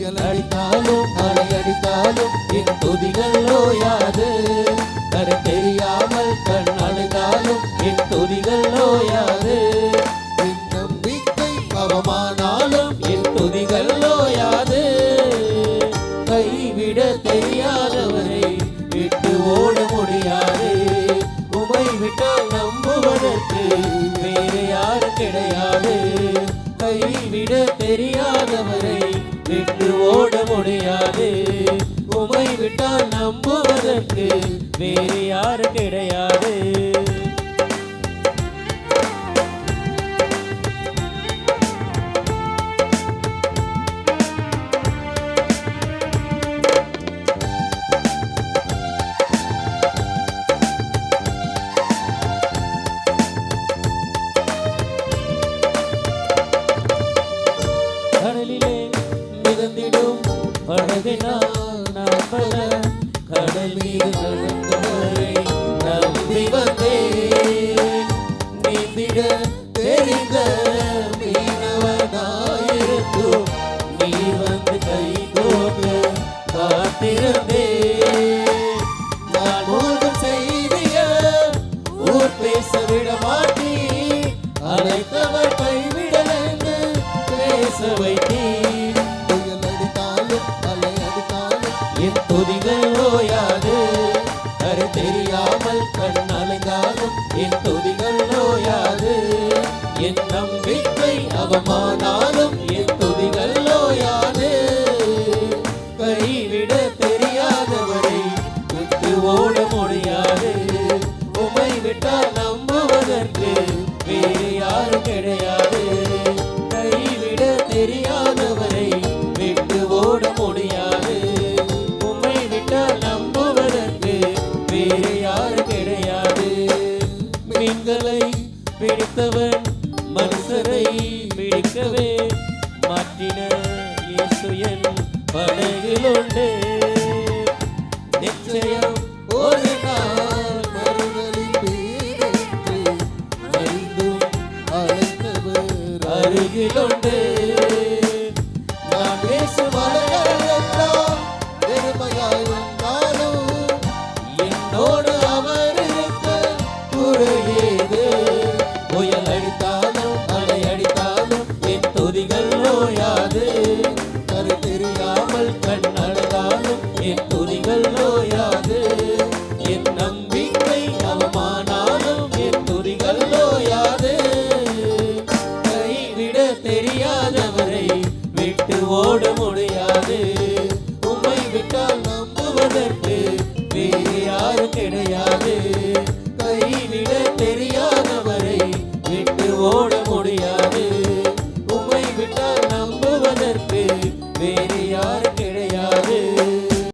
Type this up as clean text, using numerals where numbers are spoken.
புயல் அடித்தாலும் மழை அடித்தாலும் என் துதிகள் ஓயாது. கரை தெரியாமல் கண் அழுதாலும் என் துதிகள் ஓயாது. என் நம்பிக்கை அவமானாலும் என் துதிகள் ஓயாது. கைவிட தெரியாதவரை விட்டு ஓட முடியாது. உமை விட்டால் நம்புவதற்கு வேறு யாரும் கிடையாது. கைவிட தெரியாதவரை விட்டு ஓட முடியாது. உமை விட்டால் நம்புவதற்கு வேறு யாரும் கிடையாது. கடலிலே மிதந்திடும் படகினால் நான் பல கடல் மீது நடந்தவரை நம்பி வந்தேன். நீந்திட தெரிந்த மீனவனாயிருந்தும் நீ வந்து கை கோர்க்க காத்திருந்தேன். நான் மூழ்கும் செய்திய ஊர் பேச விட மாட்டேன். அழைத்தவர் கைவிடலென்று பேச வைத்தேன். புயல் அடித்தாலும் அலை அடித்தாலும் என் துதிகள் ஓயாது. கரை தெரியாமல் கண் அலைந்தாலும் என் துதிகள் ஓயாது. என் நம்பிக்கை அவமானாலும் என் துதிகள் ஓயாது. கைவிட தெரியாதவரை விட்டு ஓட முடியாது. உமை விட்டால் நம்புவதற்கு வேறு யாரும் கிடையாது. கைவிட தெரியாதவரை விட்டு ஓட முடியாது. உம்மை விட்டால் நம்புவதற்கு வேறு யாரும் கிடையாது. மீன்களை பிடித்தவன் மனுஷரை பிடிக்கவே மாற்றின இயேசு என் படகில் உண்டு. நிச்சயம் ஒரு நாள் மறுதலின் பேரென்று அறிந்தும் அழைத்தவர் அருகில் உண்டு. நான் பேசும் அலைகள் எல்லாம் பெருமையாய் வந்தாலும் என்னோடு அவர் இருக்க குறையேது. புயல் அடித்தாலும் மழை அடித்தாலும் என் துதிகள் ஓயாது. கரை தெரியாமல் கண் அழுதாலும் என் துதிகள் ஓயாது. என் நம்பிக்கை அவமானாலும் என் துதிகள் ஓயாது. கைவிட தெரியாதவரை விட்டு ஓட முடியாது. உம்மை விட்டால் நம்புவதற்கு வேறு யாரும் கிடையாது. கைவிட தெரியாத